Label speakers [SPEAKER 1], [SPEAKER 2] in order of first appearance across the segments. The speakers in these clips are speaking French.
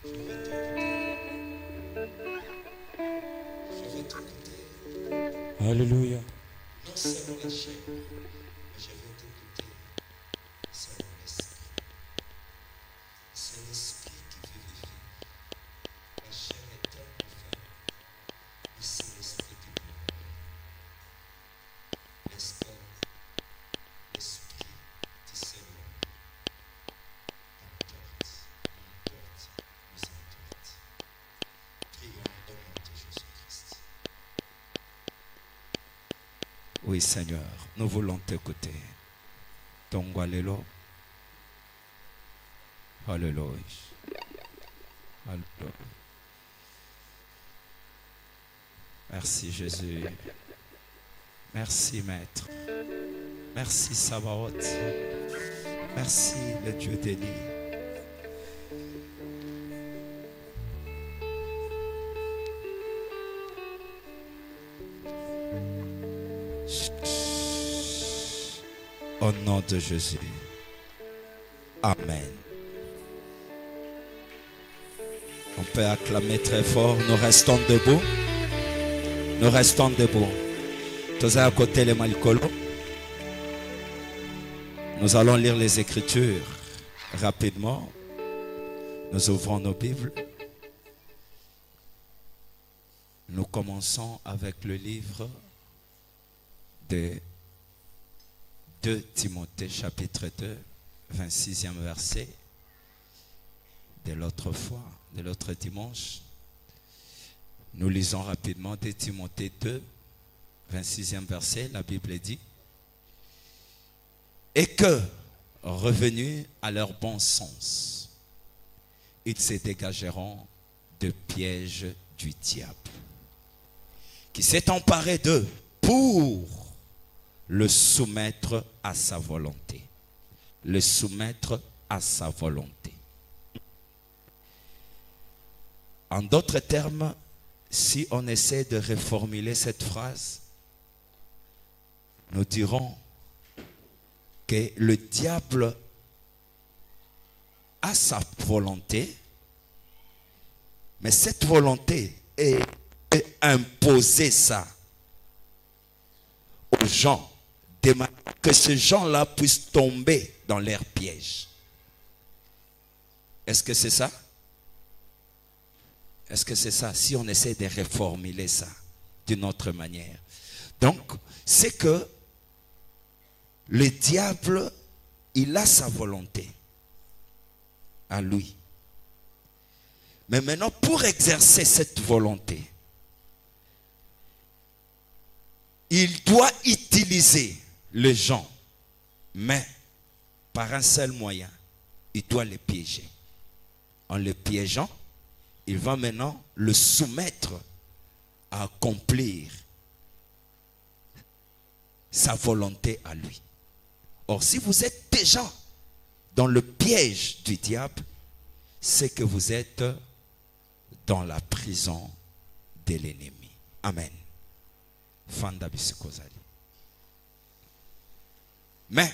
[SPEAKER 1] Je vais t'écouter. Je vais t'écouter.
[SPEAKER 2] Alléluia.
[SPEAKER 1] Non seulement la chair, mais je vais t'écouter. C'est l'esprit. C'est l'esprit qui vivifie. La chair est tellement faible, mais c'est l'esprit qui vivifie. N'est-ce pas? L'esprit du Seigneur t'emporte, nous emporte. Prions au nom de Jésus-Christ. Oui, Seigneur, nous voulons t'écouter. Tongwalelo. Alléluia. Alléluia. Merci Jésus. Merci Maître. Merci Sabaoth. Merci le Dieu d'Élie. Au nom de Jésus. Amen. On peut acclamer très fort. Nous restons debout. Nous restons debout. Tous à côté les Malikolo. Nous allons lire les Écritures rapidement. Nous ouvrons nos Bibles. Nous commençons avec le livre de 2 Timothée chapitre 2, 26e verset de l'autre fois, de l'autre dimanche. Nous lisons rapidement 2 Timothée 2, 26e verset. La Bible dit: et que, revenus à leur bon sens, ils se dégageront de pièges du diable, qui s'est emparé d'eux pour le soumettre à sa volonté. Le soumettre à sa volonté. En d'autres termes, si on essaie de reformuler cette phrase, nous dirons que le diable a sa volonté, mais cette volonté est imposer ça aux gens, de manière que ces gens-là puissent tomber dans leur piège. Est-ce que c'est ça? Est-ce que c'est ça? Si on essaie de reformuler ça d'une autre manière. Donc, c'est que le diable, il a sa volonté à lui. Mais maintenant, pour exercer cette volonté, il doit utiliser les gens, mais par un seul moyen, il doit les piéger. En les piégeant, il va maintenant le soumettre à accomplir sa volonté à lui. Or, si vous êtes déjà dans le piège du diable, c'est que vous êtes dans la prison de l'ennemi. Amen. Fanda Bisikozali. Mais,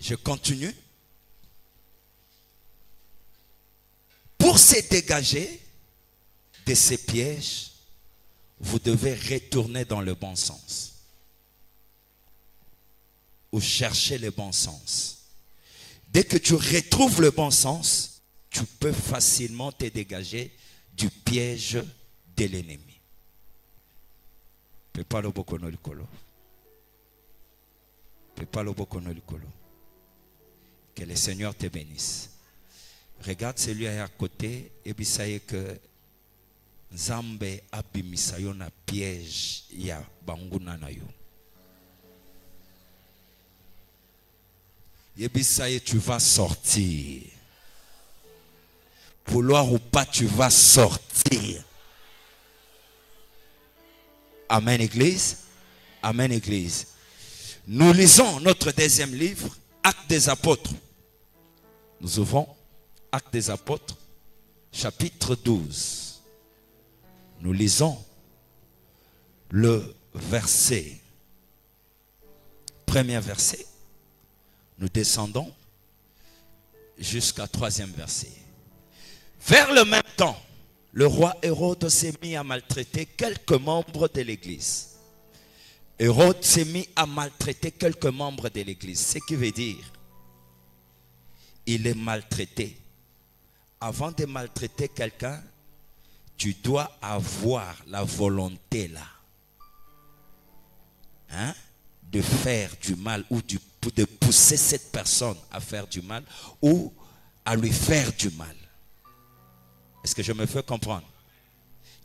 [SPEAKER 1] je continue. Pour se dégager de ces pièges, vous devez retourner dans le bon sens. Ou chercher le bon sens. Dès que tu retrouves le bon sens, tu peux facilement te dégager du piège de l'ennemi. Que le Seigneur te bénisse. Regarde celui à côté et bisaye que Nzambe abimisayo na piège ya banguna na yo. Yebisaye, tu vas sortir. Vouloir ou pas, tu vas sortir. Amen, Église. Amen, Église. Nous lisons notre deuxième livre, Actes des Apôtres. Nous ouvrons Actes des Apôtres, chapitre 12. Nous lisons le verset, premier verset. Nous descendons jusqu'à 3e verset. Vers le même temps, le roi Hérode s'est mis à maltraiter quelques membres de l'église. Hérode s'est mis à maltraiter quelques membres de l'église. Ce qui veut dire, il est maltraité. Avant de maltraiter quelqu'un, tu dois avoir la volonté là. Hein? De faire du mal ou de pousser cette personne à faire du mal ou à lui faire du mal. Est-ce que je me fais comprendre?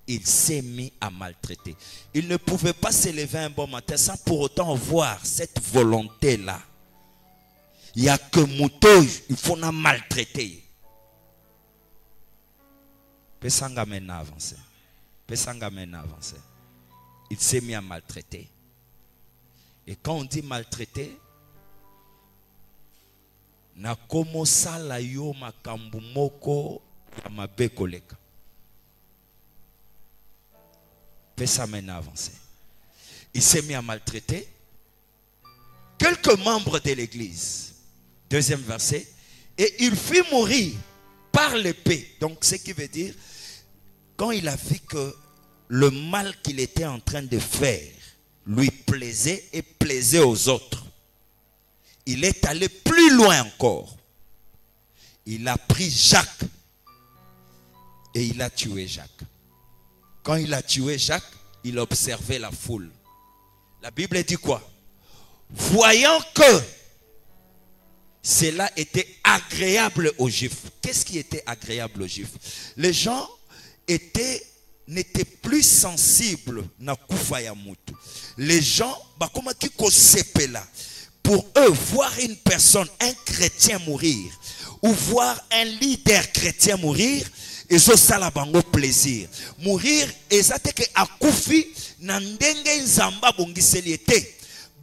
[SPEAKER 1] Il s'est mis à maltraiter. Il ne pouvait pas se lever un bon matin sans pour autant voir cette volonté-là. Il n'y a que Moutoy, il faut la maltraiter. Pesanga maintenant avancer. Pesanga maintenant avancer. Il s'est mis à maltraiter. Et quand on dit maltraiter, na komo sala yo makambu moko ya mabe koleka. Pesa maintenant avancer. Il s'est mis à maltraiter quelques membres de l'église. 2e verset. Et il fit mourir par l'épée. Donc ce qui veut dire, quand il a vu que le mal qu'il était en train de faire lui plaisait et plaisait aux autres, il est allé plus loin encore. Il a pris Jacques et il a tué Jacques. Quand il a tué Jacques, il observait la foule. La Bible dit quoi? Voyant que cela était agréable aux Juifs. Qu'est-ce qui était agréable aux Juifs? Les gens n'étaient plus sensibles na kufa ya mutu. Les gens, pour eux, voir une personne, un chrétien mourir, ou voir un leader chrétien mourir, et ça la bango plaisir. Mourir, et ça te que akufi nandenge nzamba bongiseliete.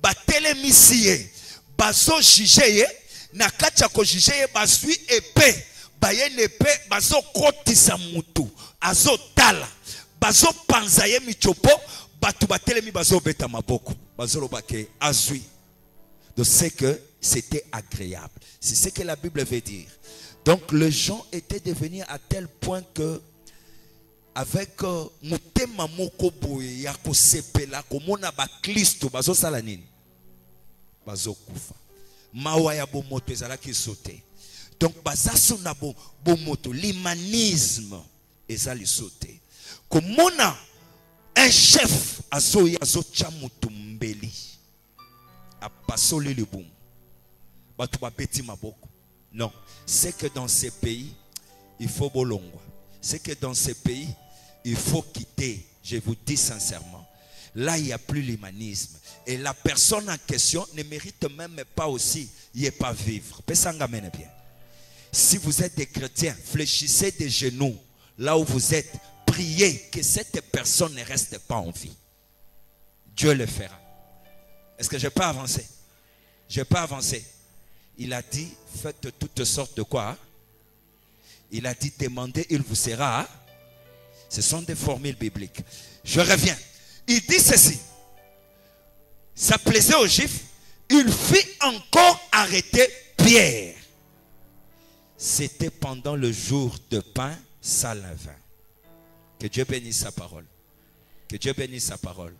[SPEAKER 1] Batele misie, baso jijeye, na kacha ko jijeye basui épée, bayen épée, baso kotisa mutu, azo tala, baso panzaye michopo, batu batele mi baso beta maboko, baso lobake azui. Donc c'est que c'était agréable. C'est ce que la Bible veut dire. Donc les gens étaient devenus à tel point que avec mutema moko boye ya ko sepela komona ba Kristo bazo sala nini bazo kufa mawa ya bomoto ezalaki sauté. Donc bazaso na bomoto l'humanisme ezali sauté. Komona un chef azo cha mutu mbeli apasoli le boum batu ba beti maboko. Non, c'est que dans ces pays, il faut bolongwa. C'est que dans ces pays, il faut quitter. Je vous dis sincèrement. Là, il n'y a plus l'humanisme. Et la personne en question ne mérite même pas aussi, il n'y a pas vivre. Bien. Si vous êtes des chrétiens, fléchissez des genoux là où vous êtes. Priez que cette personne ne reste pas en vie. Dieu le fera. Est-ce que je peux avancer? Je peux avancer. Il a dit, faites toutes sortes de quoi? Il a dit, demandez, il vous sera. Ce sont des formules bibliques. Je reviens. Il dit ceci. Ça plaisait aux Juifs. Il fit encore arrêter Pierre. C'était pendant le jour de pain sans levain. Que Dieu bénisse sa parole. Que Dieu bénisse sa parole.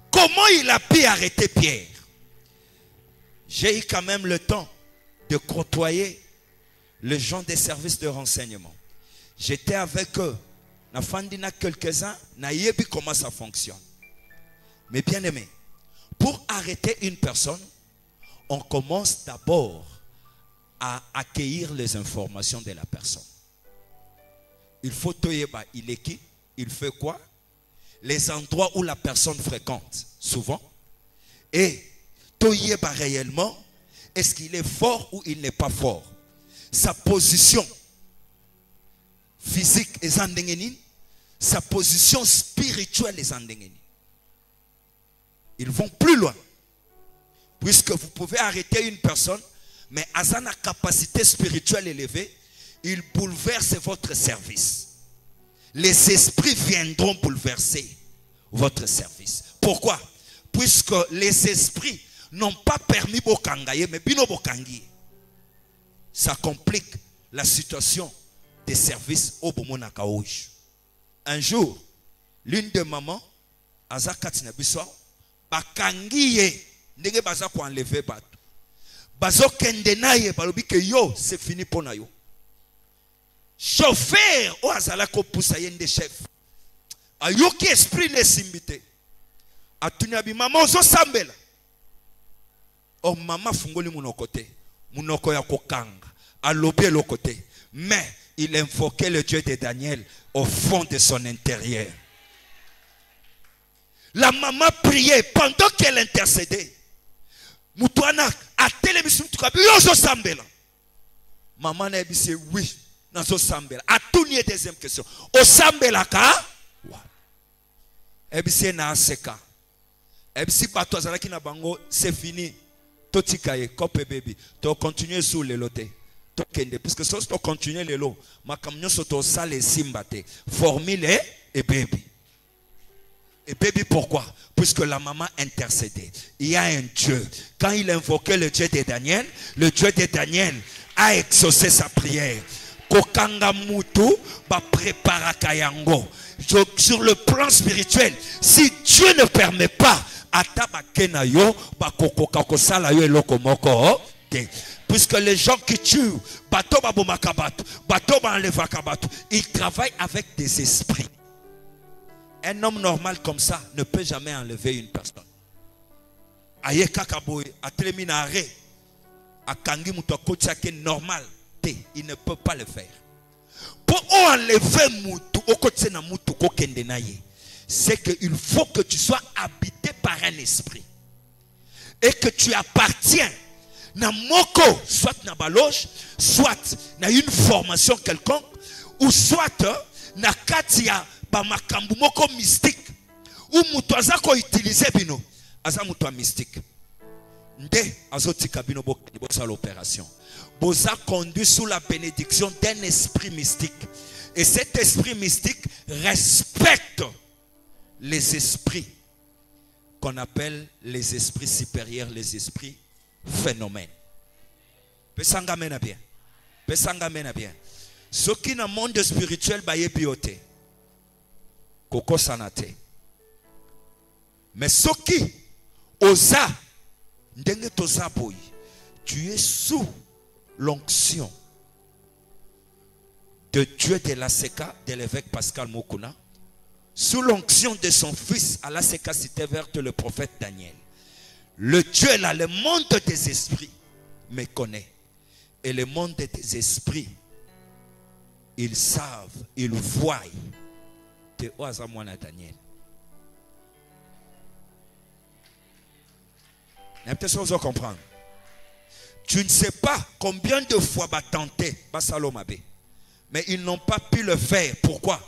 [SPEAKER 1] Comment il a pu arrêter Pierre? J'ai eu quand même le temps de côtoyer les gens des services de renseignement. J'étais avec eux. Na fandina quelques-uns, na yebi comment ça fonctionne. Mais bien aimé, pour arrêter une personne, on commence d'abord à accueillir les informations de la personne. Il faut toyeba, il est qui? Il fait quoi? Les endroits où la personne fréquente, souvent. Et toyeba réellement, est-ce qu'il est fort ou il n'est pas fort? Sa position physique est endengeni, sa position spirituelle est endengeni. Ils vont plus loin. Puisque vous pouvez arrêter une personne, mais à sa capacité spirituelle élevée, il bouleverse votre service. Les esprits viendront bouleverser votre service. Pourquoi? Puisque les esprits n'ont pas permis Bokangaye, mais Bino Bokangi. ça complique la situation des services au Bomona Kaouj. Un jour, l'une de maman, Azakati Nabiswa, bakangiye, ndenge baza ko enlever bato. Bazo kende naye balobi ke yo, c'est fini pour na yo. Chauffeur, o azala ko poussa yende chef. Ayoki esprit ne simbite. Atunya bi maman ozo sambela. Oh maman fungoli munoko te. Munoko ya kokanga. Alobe le côté. Mais il invoquait le Dieu de Daniel au fond de son intérieur. La maman priait pendant qu'elle intercédait. Moutouana a télévision tout cas. Yozo sambela. Maman n'a dit oui. Nazo sambela. A tout nié deuxième question. O sambela ka? Ebisi na aseka. Ebisi bato azalaki na bango c'est fini. Totikaye kope baby. To continuer sous le loté. To kende puisque si to continuer le lot, ma camion soto sale simbate. Formule et baby. Et baby pourquoi? Puisque la maman intercédait. Il y a un Dieu. Quand il invoquait le Dieu de Daniel, le Dieu de Daniel a exaucé sa prière. Kokanga mutu ba prépara kayango. Sur le plan spirituel, si Dieu ne permet pas, puisque les gens qui tuent, ils travaillent avec des esprits. Un homme normal comme ça ne peut jamais enlever une personne. Normal, il ne peut pas le faire. Pour enlever mutu, c'est qu'il faut que tu sois habité par un esprit et que tu appartiens na moko, soit na baloge, soit na une formation quelconque, ou soit na katia ba makambu moko mystique, ou mutu azako utiliser bino aza mutu mystique nde azotika bino bosala l'opération. Boza conduit sous la bénédiction d'un esprit mystique. Et cet esprit mystique respecte les esprits qu'on appelle les esprits supérieurs, les esprits phénomènes. Pesanga mena bien. Pesanga mena bien. Ce qui dans le monde spirituel baye biote. Koko sanate. Mais ce qui osa ndenge toza boy, tu es sous l'onction de Dieu de la Seka, de l'évêque Pascal Mokuna, sous l'onction de son fils à la Seka cité verte, le prophète Daniel. Le Dieu là, le monde des esprits me connaît. Et le monde des esprits, ils savent, ils voient que Oazamwana Daniel. Il y a peut-être chose à comprendre. Tu ne sais pas combien de fois va tenter Bassalomabé. Mais ils n'ont pas pu le faire. Pourquoi?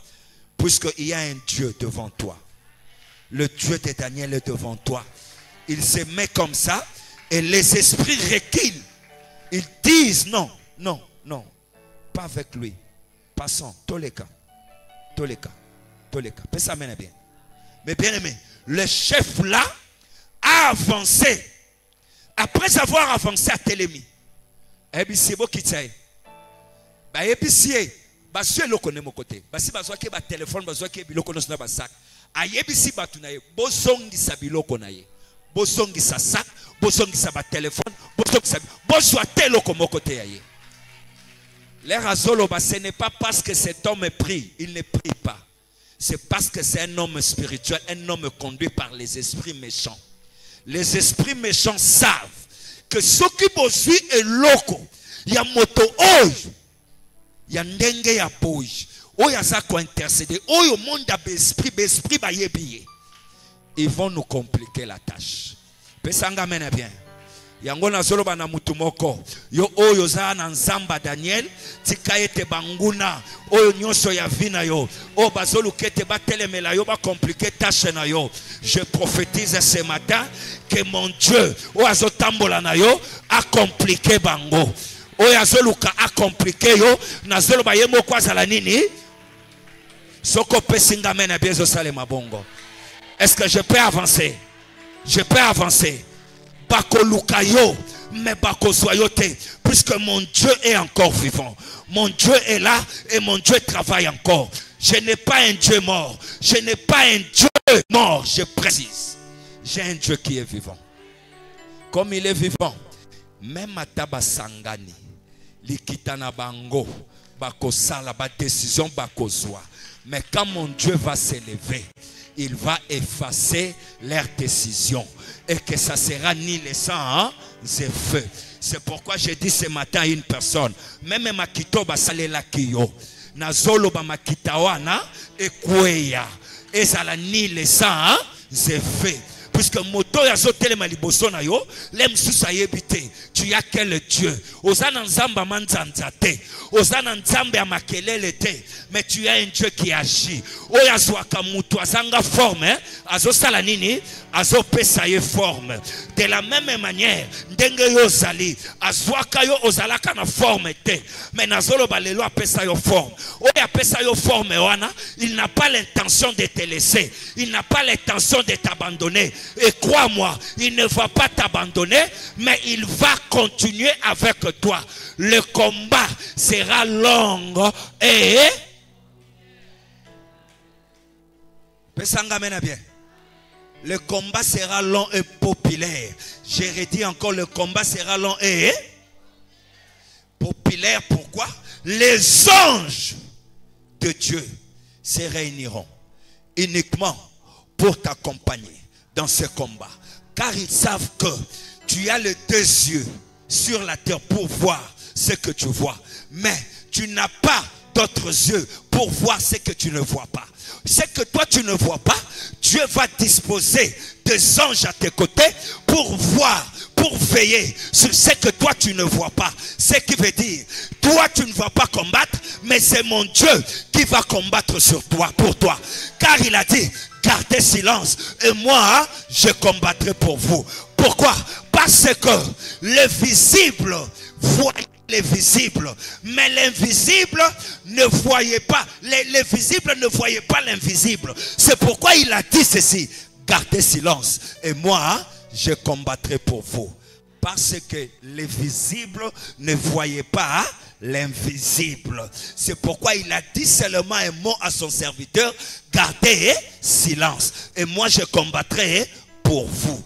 [SPEAKER 1] Puisqu'il y a un Dieu devant toi. Le Dieu de Daniel est devant toi. Il se met comme ça et les esprits reculent. Ils disent non, non, non. Pas avec lui. Passons. Toleka. Toleka. Toleka. Ça mène bien. Mais bien aimé, le chef là a avancé. Après avoir avancé à Télémi, c'est beau qui t'a. Et puis si basue le connaît mon côté, basi basua ke ba téléphone basua ke biloko no sna basak. Ayebisi batunaye, bosongi sa biloko naye. Bosongi sa sac, bosongi sa ba téléphone, bosongi sa bosua teloko mon côté aye. L'air azolo ba ce n'est pas parce que cet homme prie, il ne prie pas. C'est parce que c'est un homme spirituel, un homme conduit par les esprits méchants. Les esprits méchants savent que ce qui poursuit est loco. Il y a moto oj. Il y a ndenge ya poj. Oh ya za ko intercéder. Oh yo monde d'esprit ba yebiye. Ils vont nous compliquer la tâche. Pesanga mena bien. Yango na zolo bana mutu moko. Yo oyo za na nzamba Daniel. Tika ete banguna. Oyo nyonso ya vina yo. O bazolu kete ba telemela yo ba compliquer tâche na yo. Je prophétise ce matin que mon Dieu, o azotambola na yo, a compliqué bango. O azoluka a compliqué yo, na zolo ba yemo kwa zala nini? Soko pesinga mena biezo sale mabongo. Est-ce que je peux avancer? Je peux avancer. Bako luka yo, mais bako soyote. puisque mon Dieu est encore vivant. Mon Dieu est là et mon Dieu travaille encore. Je n'ai pas un Dieu mort. Je n'ai pas un Dieu mort, je précise. J'ai un Dieu qui est vivant. Comme il est vivant, même à Tabasangani, Likitana Bango, Bakosala, ba décision Bakozwa. Mais quand mon Dieu va s'élever, il va effacer leurs décisions. Et que ça sera ni les sang, c'est feu. C'est pourquoi j'ai dit ce matin à une personne, même Makito Basalela Kiyo, Nazolo Bamakitawana, et Kweya, et ça ni les sang, c'est feu. Puisque moto ya zote le maliboso na yo, lem susa yebite, tu as quel Dieu? Osana nzamba manzanza te, osana nzambe amakelele te, mais tu as un Dieu qui agit. Oya zwaka mutu azanga forme, azo sala nini, azo pesa ye forme. De la même manière, ndenge yo zali, azwaka yo ozalaka na forme te, mais nazolo balelo apesa yo forme. Oya apesa yo forme wana, il n'a pas l'intention de te laisser, il n'a pas l'intention de t'abandonner. Et crois-moi, il ne va pas t'abandonner, mais il va continuer avec toi. Le combat sera long et... Le combat sera long et populaire. J'ai redit encore, le combat sera long et populaire. Pourquoi? Les anges de Dieu se réuniront uniquement pour t'accompagner dans ce combat, car ils savent que tu as les deux yeux sur la terre pour voir ce que tu vois, mais tu n'as pas d'autres yeux pour voir ce que tu ne vois pas. Ce que toi tu ne vois pas, Dieu va disposer des anges à tes côtés pour voir, pour veiller sur ce que toi tu ne vois pas. Ce qui veut dire, toi tu ne vas pas combattre, mais c'est mon Dieu qui va combattre sur toi, pour toi. Car il a dit, gardez silence et moi je combattrai pour vous. Pourquoi? Parce que le visible voit les visibles, mais l'invisible ne voyait pas, les visibles ne voyaient pas l'invisible. C'est pourquoi il a dit ceci, gardez silence et moi je combattrai pour vous. Parce que les visibles ne voyaient pas l'invisible. C'est pourquoi il a dit seulement un mot à son serviteur, gardez silence et moi je combattrai pour vous.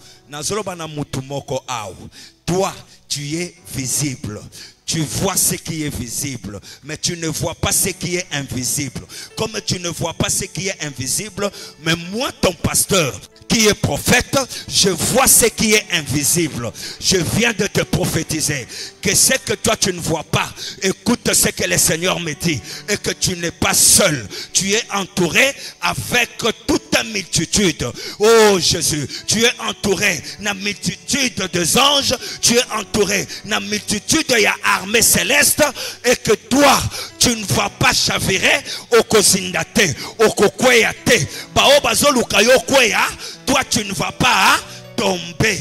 [SPEAKER 1] Toi tu es visible. Tu vois ce qui est visible, mais tu ne vois pas ce qui est invisible. Comme tu ne vois pas ce qui est invisible, mais moi, ton pasteur, qui est prophète, je vois ce qui est invisible. Je viens de te prophétiser que ce que toi tu ne vois pas, écoute ce que le Seigneur me dit, et que tu n'es pas seul. Tu es entouré avec toute ta multitude. Oh Jésus, tu es entouré d'une multitude de anges, tu es entouré d'une multitude de armée céleste, et que toi tu ne vas pas chavirer au kozindate, au kokweyate, bao bazoluka yo kweya, toi tu ne vas pas tomber.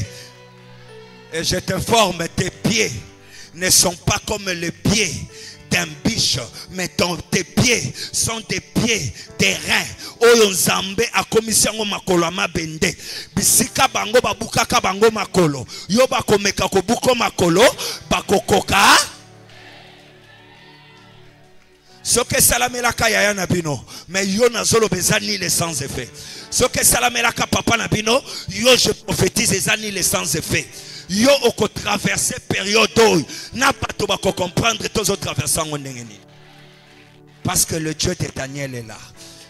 [SPEAKER 1] Et je t'informe, tes pieds ne sont pas comme les pieds d'un biche, mais tes pieds sont des pieds terrain. Oyo nzambe a commission makolo mabende. Bisika bango babukaka bango makolo. Yo bakomeka kobuko makolo bakokoka. Ce que salamelaka yaya nabino, mais yo nazolo bezani les sans effet. Ce que salamelaka papa nabino, yo je prophétise les années les sans effet. Yo oko traverser période n'a pas tout bako comprendre tous autres traversants on n'engeni. Parce que le Dieu de Daniel est là.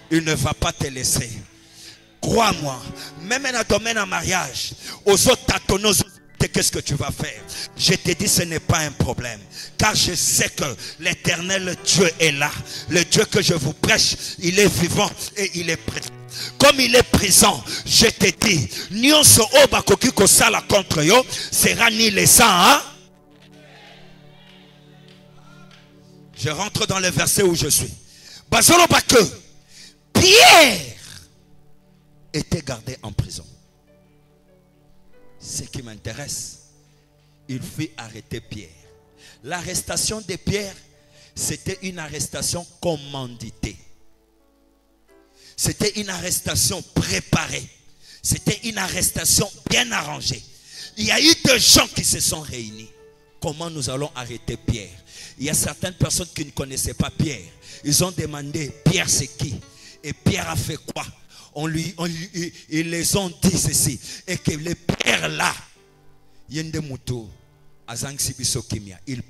[SPEAKER 1] Il ne va pas te laisser. Crois-moi, même dans le domaine en mariage, aux autres tâtonneux, qu'est-ce que tu vas faire? Je te dis, ce n'est pas un problème. Car je sais que l'éternel Dieu est là. Le Dieu que je vous prêche, il est vivant et il est présent. Comme il est présent, je te dis, nyonso obakoki kosala contre yo sera ni les sang. Hein? Je rentre dans le verset où je suis. Basolo que Pierre était gardé en prison. Ce qui m'intéresse, il fut arrêter Pierre. L'arrestation de Pierre, c'était une arrestation commanditée. C'était une arrestation préparée. C'était une arrestation bien arrangée. Il y a eu deux gens qui se sont réunis comment nous allons arrêter Pierre. Il y a certaines personnes qui ne connaissaient pas Pierre. Ils ont demandé, Pierre c'est qui? Et Pierre a fait quoi? Ils les ont dit ceci. Et que les Pierre là, il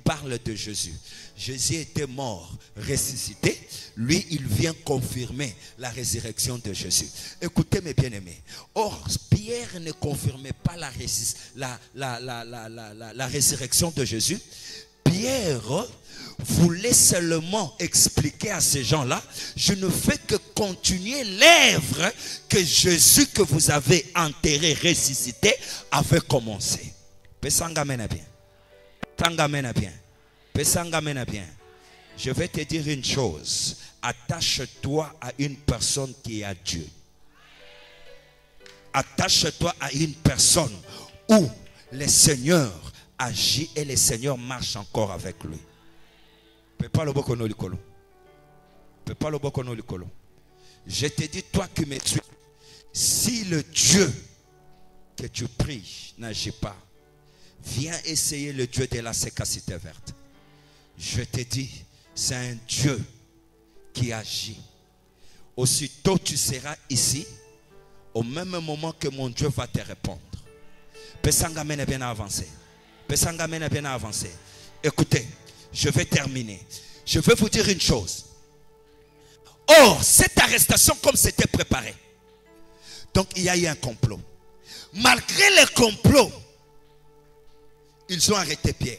[SPEAKER 1] parle de Jésus. Jésus était mort, ressuscité. Lui, il vient confirmer la résurrection de Jésus. Écoutez mes bien-aimés. Or, Pierre ne confirmait pas la résurrection de Jésus. Pierre voulait seulement expliquer à ces gens-là, je ne fais que continuer l'œuvre que Jésus que vous avez enterré, ressuscité, avait commencé. Pessangamena bien. Tangamena bien. Pessangamena bien. Je vais te dire une chose. Attache-toi à une personne qui est à Dieu. Attache-toi à une personne où le Seigneur agit et le Seigneur marche encore avec lui. Je te dis, toi qui me suis, si le Dieu que tu pries n'agit pas, viens essayer le Dieu de la sécacité verte. Je te dis, c'est un Dieu qui agit. Aussitôt tu seras ici, au même moment que mon Dieu va te répondre. Pessangamene bien avancé. Pessangamene bien avancé. Écoutez, je vais terminer. Je vais vous dire une chose. Or, cette arrestation, comme c'était préparé, donc il y a eu un complot. Malgré le complot, ils ont arrêté Pierre.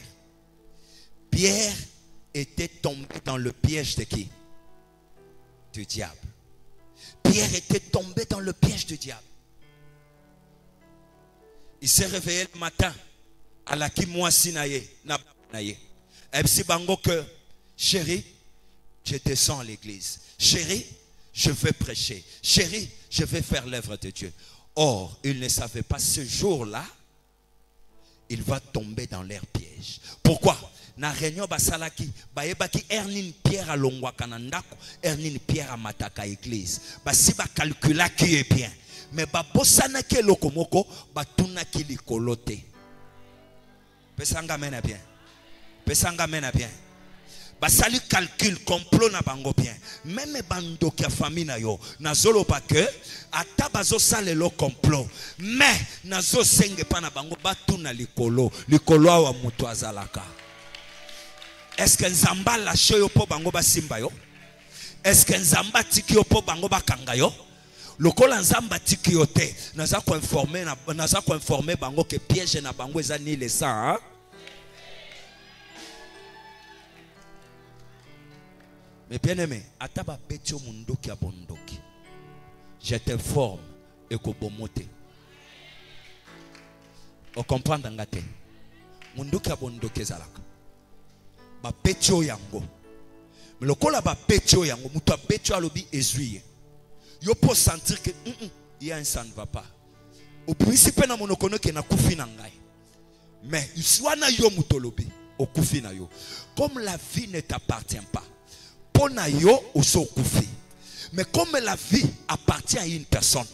[SPEAKER 1] Pierre était tombé dans le piège de qui? Du diable. Pierre était tombé dans le piège du diable. Il s'est réveillé le matin. À la qui moi sinaye na naye. Ebsi bango que chérie, je descends à l'église. Chérie, je vais prêcher. Chérie, je vais faire l'œuvre de Dieu. Or, il ne savait pas ce jour-là, il va tomber dans leur piège. Pourquoi? Na réunion basalaki, baebaki ernin Pierre à longwa kanandako, ernin Pierre à mataka église. Basi ba calcula qui est bien. Mais ba bosana ke lokomoko, batuna ki likolote. Pesanga mena bien. Pesanga mena bien. Basali calcul complot na bango bien. Même bando ki famille na yo. Nazolo pa que ata bazo sale lo complot. Mais nazo senge pa na bango batuna likolo. Likolo wa mutu azalaka. Est-ce que Nzamba lâche yo po bango ba simba yo? Est-ce que Nzamba tiki yo po bango ba kanga yo? Lokola Nzamba tiki yo te. Naza ko informer bango que piège na bango eza ni le sang, hein? Mais bien aimé, ataba betio mundoki abondoki. Je t'informe et ko bomote. O comprendre ngate. Mundoki abondoki zalaka. Ba betio yango. Mais lokola ba betio yango, muto betio alobi ezuye. Yo peut sentir que il y a un ça ne va pas. Au principe na monokono ke na kufi na ngai. Mais iswana yo mutolobi au kufi na yo. Comme la vie ne t'appartient pas. Mais comme la vie appartient à une personne,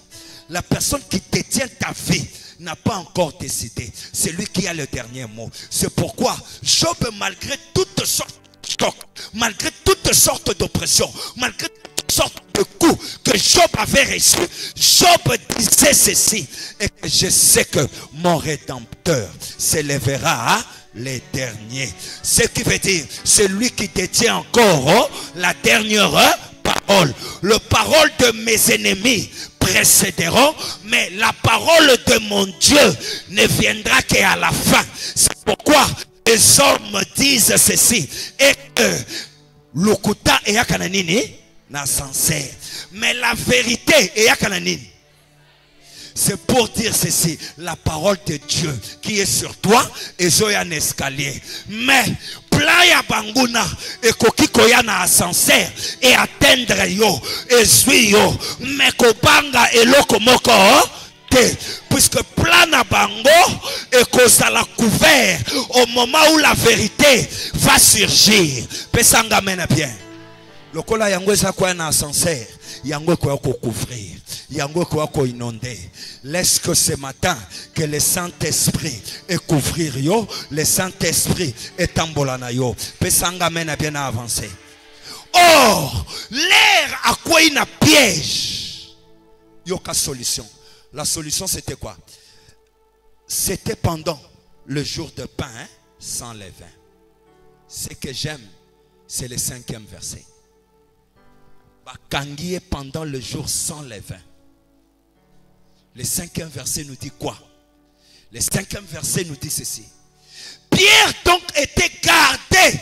[SPEAKER 1] la personne qui détient ta vie n'a pas encore décidé. C'est lui qui a le dernier mot. C'est pourquoi Job, malgré toutes sortes de chocs, malgré toutes sortes d'oppressions, malgré toutes sortes de coups que Job avait reçus, Job disait ceci: et que je sais que mon Rédempteur s'élèvera à les derniers. Ce qui veut dire, celui qui détient encore la dernière parole. Le parole de mes ennemis précéderont, mais la parole de mon Dieu ne viendra qu'à la fin. C'est pourquoi les hommes disent ceci, et que l'okuta est à kananini na sincère, mais la vérité est à kananini. C'est pour dire ceci, la parole de Dieu qui est sur toi est sur un escalier. Mais playa banguna et kokikoya na ascenseur et atteindre yo et suis yo, mais kobanga et lokomoko te, puisque plana bango et kosa la couvert au moment où la vérité va surgir. Pesanga mena bien. Lokola yango eza kwa na ascenseur, yango kwa couvrir, yango kwa inonder. Laisse que ce matin que le Saint-Esprit est couvrir yo, le Saint-Esprit est tambolana yo. Pesanga mena bien avancé. Or, l'air à quoi il a piège. Yoka solution. La solution c'était quoi? C'était pendant le jour de pain sans levain. Ce que j'aime, c'est le 5e verset. Bakangié pendant le jour sans levain. Le 5e verset nous dit quoi? Le 5e verset nous dit ceci. Pierre donc était gardé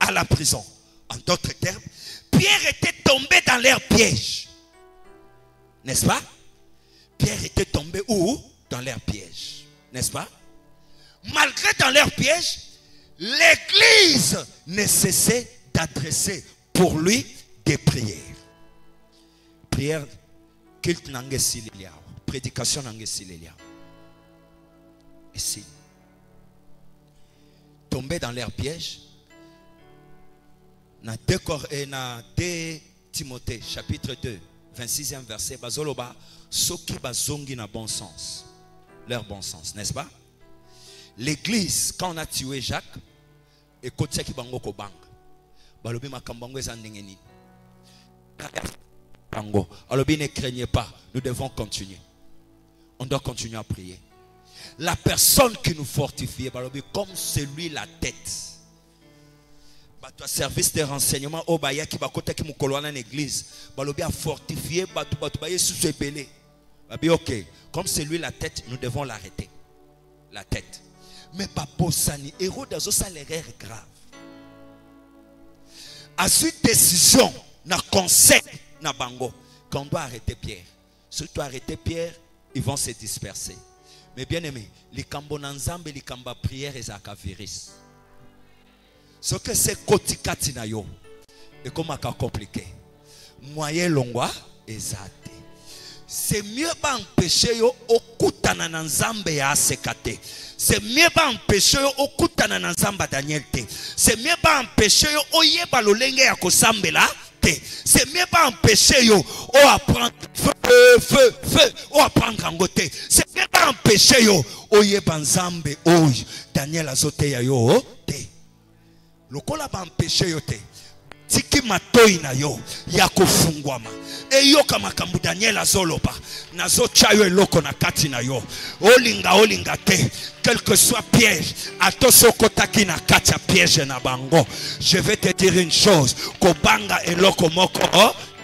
[SPEAKER 1] à la prison. En d'autres termes, Pierre était tombé dans leur piège. N'est-ce pas? Pierre était tombé où? Dans leur piège. N'est-ce pas? Malgré dans leur piège, l'église ne cessait d'adresser pour lui des prières. Prière, culte nange sililia, prédication nange sililia. Ici, tombé dans leur piège. Dans 2 Timothée chapitre 2 26e verset, bazoloba soki bazongi na bon sens, leur bon sens, n'est-ce pas? L'église, quand on a tué Jacques, et kotia ki bango ko bang, balobi makambango eza ndenge nini. Bango, alobi ne craignez pas, nous devons continuer. On doit continuer à prier. La personne qui nous fortifie, balobi comme celui la tête. Bato service de renseignement au baya qui bakota ki mukolo na l'église, balobi a fortifier bato baye sous epelé. Babi OK, comme c'est lui la tête, nous devons l'arrêter. La tête. Mais papa Sani, Hérode a ça l'erreur grave. À cette décision, na conseil na bango, qu'on doit arrêter Pierre. Si tu dois arrêter Pierre, ils vont se disperser. Mais bien aimé, les cambo nanzambe, les kamba prière et zaka virus. Ce que c'est kotikati na yo, et comment compliqué. Moyen longwa et zate. C'est mieux pas empêcher yo okutana na nzambe ya asekate. C'est mieux pas empêcher yo okutana na nzamba Daniel te. C'est mieux pas empêcher yo oyeba lolenge ya kosambela te. C'est mieux pas empêcher yo o apprendre feu o apprendre angote. C'est mieux pas empêcher yo oyeba nzambe oy Daniel azote ya yo te. Lokola ba empêcher yo te. Tiki matoi na yo ya kufungwama eyo kama kambu Daniel azoloba nazo chayo eloko na kati na yo olinga te, quel que soit piège atosoko taki na kati ya piège na bango. Je vais te dire une chose, kobanga eloko moko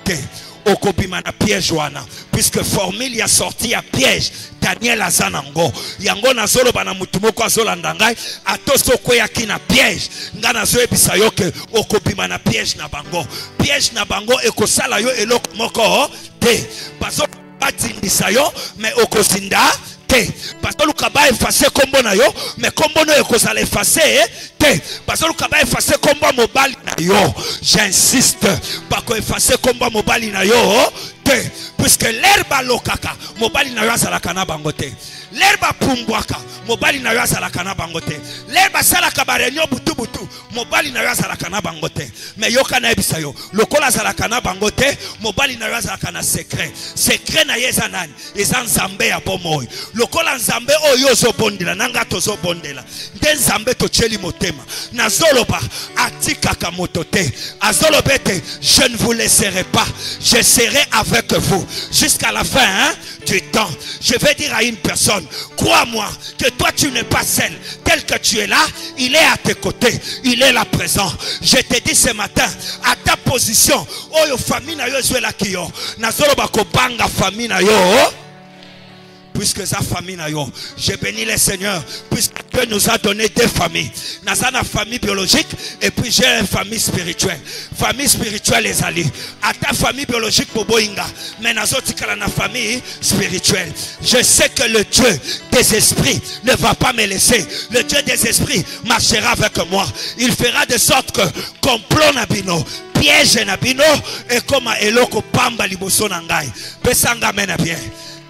[SPEAKER 1] te okobima na piège wana, puisque formule ya sorti ya piège Daniel azanango yango nazolo bana mutumoko azolanda ngai atosoko yaki na piège nga nazo ebisa yo ke okobima na piège na bango ekosala yo eloko moko te bazo batindisa yo mais okozinda te bazo lukaba effacer kombo na yo mais kombo no ekozala effacer te bazo lukaba effacer kombo mobali na yo. J'insiste bako effacer kombo mobali na yo te, puisque l'herbe lokaka mobali na yo azalaka na bango te, l'herbe pumbwaka mobali na yo azalaka na bango te, l'herbe salaka ba réunion butu mobali na yo azalaka na bango te. Mais yoka na ebisa yo lokola azalaka na bango te, mobali na yo azalaka na secret na ye eza nani? Eza nzambe ya bomoi. Lokola nzambe oyo ozobondela nanga tozobondela nde nzambe tocheli motema nazoloba atikaka moto te azolobete je ne vous laisserai pas, je serai avec vous jusqu'à la fin du temps. Je vais dire à une personne, crois-moi que toi tu n'es pas seul, tel que tu es là, il est à tes côtés, il est là présent. Je te dis ce matin, à ta position, oyo famille na yo zwela kiyo nazoloba ko banga famille na yo. Puisque sa famille na yo, je bénis le Seigneur, puisque Dieu nous a donné deux familles. Nazana famille biologique et puis j'ai une famille spirituelle. Famille spirituelle les alliés. À ta famille biologique boboinga, mais nazotikala na famille spirituelle. Je sais que le Dieu des esprits ne va pas me laisser. Le Dieu des esprits marchera avec moi. Il fera de sorte que complot nabino, piège nabino et comme eloko pamba liboso nangai. Pesanga mena bien.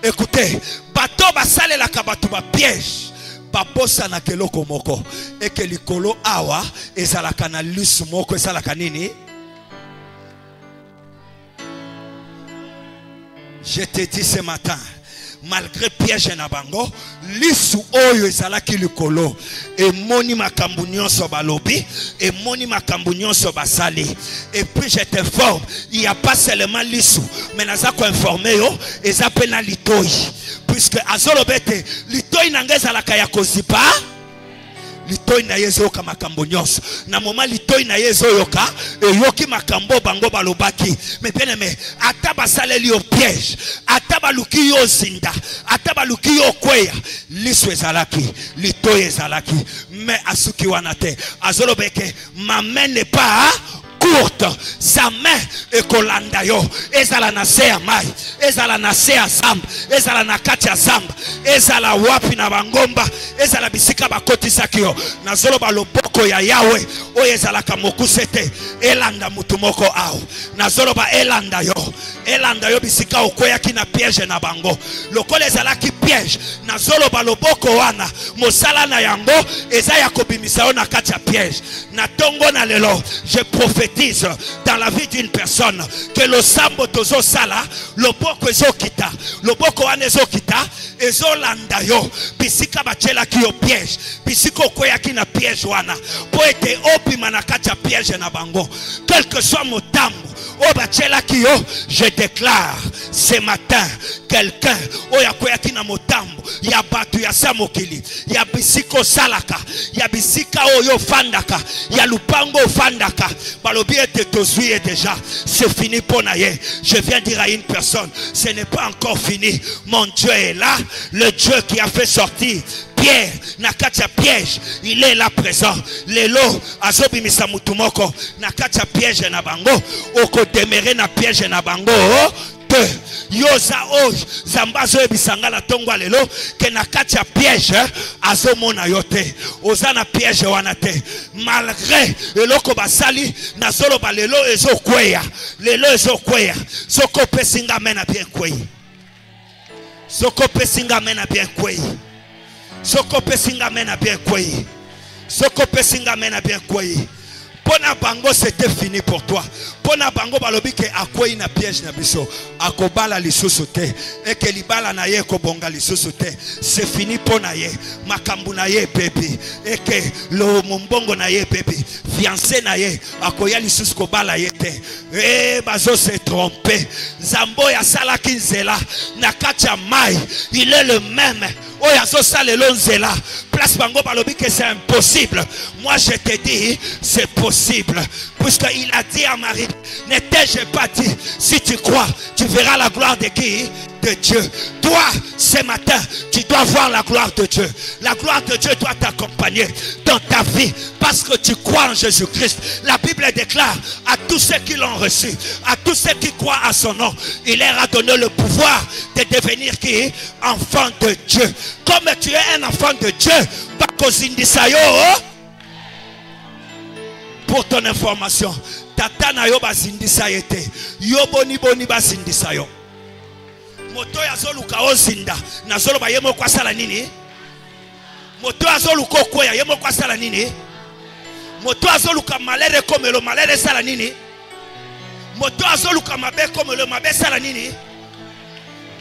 [SPEAKER 1] Écoutez, bato basale la kabatu ba piège babosa na keloko moko et que likolo awa ezalaka na lusu moko ezalaka nini Je te dis ce matin, malgré piège na bango, lisu oyo ezalaki likolo, et moni makambu nyonso balobi, et moni makambu nyonso basali. Et puis je t'informe, il n'y a pas seulement lisu, mais naza ko informer yo, ezape na litoi. Puisque azolobete, litoi nangeza la kaya kozipa, litoi na yezo ka makambo nyonso. Na moma litoi na yezo yoka, e yoki makambo bango balobaki. Mais bien aimé, ataba saleli yo piège, ataba luki yo zinda, ataba luki yo kweya, lisu ezalaki, litoi ezalaki. Mais asuki wanate, azolobeke, ma main n'est pas courte, sa main est kolanda yo, ezala na se ya mai, ezala na se ya zamba, ezala na kati ya zamba, ezala wapi na bangomba, ezala bisika bakotisaki yo, nazolo baloboko ya Yahweh, oyo ezala kamokusete, elanda mutu moko au, nazolo ba elanda yo bisika okoya ki na piège na bango, lokole ezala ki piège, nazolo baloboko wana, mosala na yango, eza ya kobimisa yo na kati ya piège, na tongo na lelo, je prophétise dans la vie d'une personne que le sambo tozo sala, le boko ezokita, le boko wana ezokita, ezolanda yo, bisika bachela ki yo piège, bisika okoya ki na piège wana, po ete opima na kati ya piège na bango, quel que soit mon tambo, oh bachela ki yo, je déclare ce matin, quelqu'un, oh ya koya ki na motambo, ya batu ya samokili, ya bisiko salaka, ya bisika oyo fandaka, ya lupango fandaka, balobi ete tozuye déjà, c'est fini pour naye. Je viens dire à une personne, ce n'est pas encore fini, mon Dieu est là, le Dieu qui a fait sortir Pierre, nakacha piège, il est là présent. Lelo, azobi misamutumoko, nakacha piège na bango, oko demere na piège na bango, yoza oj, zambazo ebisanga la tongwa lelo, ke nakacha piège, azomona yote, ozana piège wanate, malgré, eloko basali, nazolo ba lelo ezo kweya, soko pesinga mena bien kweyi, soko pesinga mena bien kweyi. Soko pesinga mena bien kweyi. Soko pesinga mena bien kweyi. Pona bango c'était fini pour toi. Pona bango balobi ke akweyi na piège na biso. Akobala lisusu te. Et que libala na ye kobonga lisusu te. C'est fini pona ye. Makambu na ye baby. Et que lo mombongo na ye baby. Fiancé na ye. Akoya lisusu kobala ye te. Eh bazo se tromper. Zambo ya sala kinzela. Nakacha mai. Il est le même. Oh yazo sale lonzela. Place bango balobi que c'est impossible. Moi je te dis c'est possible. Puisqu'il a dit à Marie, ne t'ai-je pas dit, si tu crois, tu verras la gloire de qui? De Dieu. Toi, ce matin, tu dois voir la gloire de Dieu. La gloire de Dieu doit t'accompagner dans ta vie parce que tu crois en Jésus-Christ. La Bible déclare à tous ceux qui l'ont reçu, à tous ceux qui croient à son nom, il leur a donné le pouvoir de devenir qui? Enfant de Dieu. Comme tu es un enfant de Dieu, pour ton information, tata na yo bazindisa yete, yo boni boni bazindisa yo. Moto ya zoluka ozinda, na zolo ba yemo kwa sala nini? Moto ya zoluka koya yemo kwa sala nini? Moto ya zoluka malere comme le malere sala nini? Moto ya zoluka mabe comme le mabe sala nini?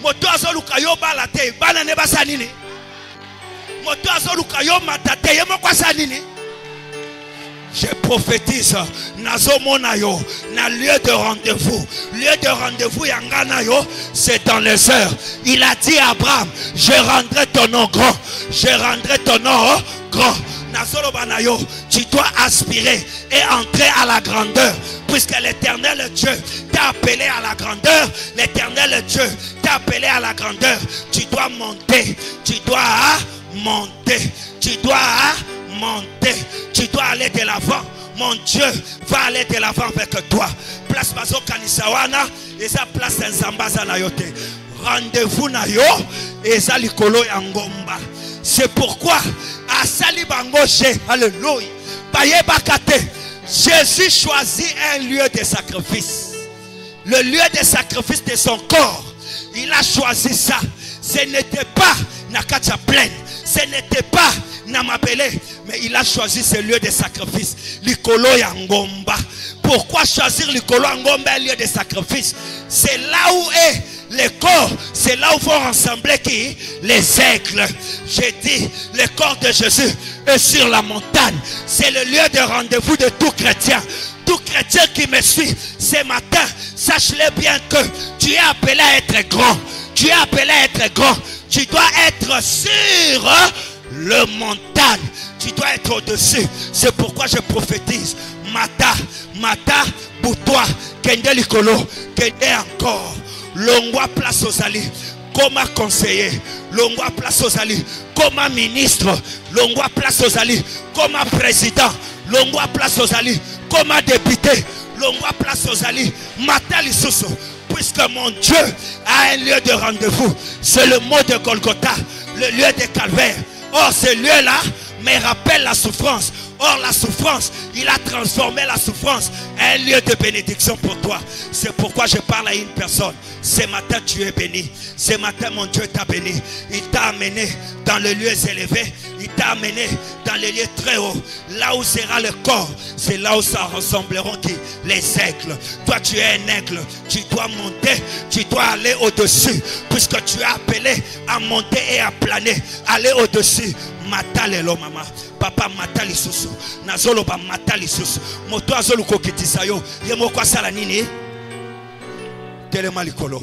[SPEAKER 1] Moto ya zoluka yo bala te, bana ne basa nini? Moto ya zoluka yo matate yemo kwa sala nini? Je prophétise, nazomona yo, na lieu de rendez-vous yangana yo, c'est dans les heures. Il a dit à Abraham, je rendrai ton nom grand, je rendrai ton nom grand. Nazolobana yo, tu dois aspirer et entrer à la grandeur, puisque l'Éternel Dieu t'a appelé à la grandeur, l'Éternel Dieu t'a appelé à la grandeur. Tu dois monter, tu dois monter, tu dois monter, tu dois aller de l'avant. Mon Dieu va aller de l'avant avec toi. Place bazo kanisawana, eza place nzambaza na yote. Rendez-vous na yo, eza likolo ya ngomba. C'est pourquoi à Sali Bangoche, alléluia, Baye Bakate, Jésus choisit un lieu de sacrifice. Le lieu de sacrifice de son corps. Il a choisi ça. Ce n'était pas Nakacha pleine. Ce n'était pas Namabele, mais il a choisi ce lieu de sacrifice. Likolo Yangomba. Pourquoi choisir Likolo Yangomba, un lieu de sacrifice? C'est là où est Le corps, c'est là où vont rassembler qui? Les aigles. J'ai dit, le corps de Jésus est sur la montagne. C'est le lieu de rendez-vous de tout chrétien. Tout chrétien qui me suit ce matin, sache-le bien que tu es appelé à être grand. Tu es appelé à être grand. Tu dois être sur le montagne. Tu dois être au-dessus. C'est pourquoi je prophétise. Mata, Boutoua, Kende Likolo, Kende encore. Longwa place aux alliés. Comme conseiller. Longwa place aux alliés. Comme ministre. Longwa place aux alliés. Comme président. Longwa place aux alliés. Comme député. Longwa place aux alliés. Mata Lisusu. Puisque mon Dieu a un lieu de rendez-vous. C'est le mot de Golgotha. Le lieu de calvaire. Or ce lieu-là me rappelle la souffrance. Or la souffrance, il a transformé la souffrance en un lieu de bénédiction pour toi. C'est pourquoi je parle à une personne. Ce matin tu es béni. Ce matin mon Dieu t'a béni. Il t'a amené dans les lieux élevés. Il t'a amené dans les lieux très hauts. Là où sera le corps, c'est là où ça ressembleront qui? Les aigles. Toi tu es un aigle. Tu dois monter. Tu dois aller au-dessus. Puisque tu es appelé à monter et à planer. Aller au-dessus. Matalelo mama. Papa matali susu. Nazolo ba matali susu. Moto azolu kokitisa yo. Yemo kwa sala nini? Telemalikolo.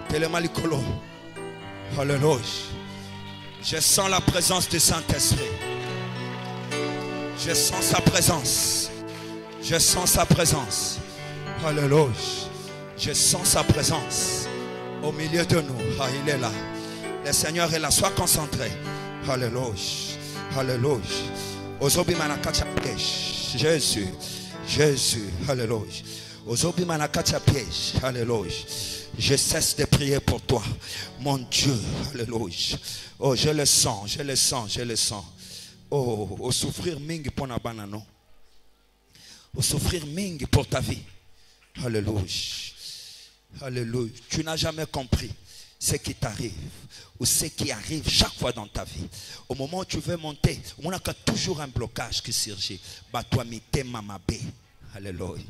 [SPEAKER 1] Telemalikolo. Alléluia. Je sens la présence du Saint-Esprit. Je sens sa présence. Je sens sa présence. Alléluia. Je sens sa présence au milieu de nous. Ah, il est là. Le Seigneur est là. Sois concentré. Alléluia. Alléluia. Ozobi manakacha piège. Jésus. Jésus. Alléluia. Ozobi manakacha piège. Alléluia. Je cesse de prier pour toi. Mon Dieu. Alléluia. Oh, je le sens. Je le sens. Je le sens. Oh, au souffrir mingi pour na banano. Au souffrir mingi pour ta vie. Alléluia. Alléluia. Tu n'as jamais compris ce qui t'arrive ou ce qui arrive chaque fois dans ta vie. Au moment où tu veux monter, on a toujours un blocage qui surgit. Batouamité mamabé. Alléluia.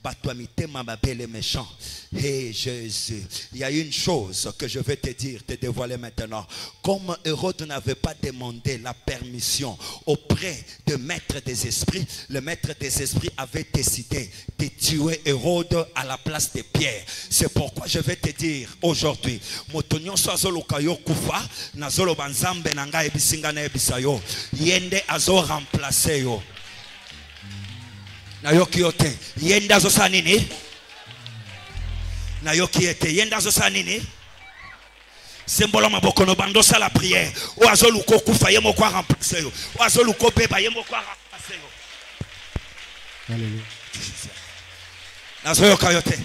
[SPEAKER 1] Batouamité mamabé les méchants. Hé Jésus, il y a une chose que je vais te dire, te dévoiler maintenant. Comme Hérode n'avait pas demandé la permission auprès de maître des esprits, le maître des esprits avait décidé de tuer Hérode à la place de Pierre. C'est pourquoi je vais te dire aujourd'hui, motonyon soazolo kayo kufa, nazolo banzambe nanga ebisinga na ebisayo, yende azo remplacer yo. Nayoki yote, yende azo sanini? Nayoki yote, yende azo sanini? Symbole maboko no bandosa la prière. O azolu ko kufa yemo kwa remplacer yo. O azolu ko beba yemo kwa remplacer yo. Alléluia. Nazoyo kayote.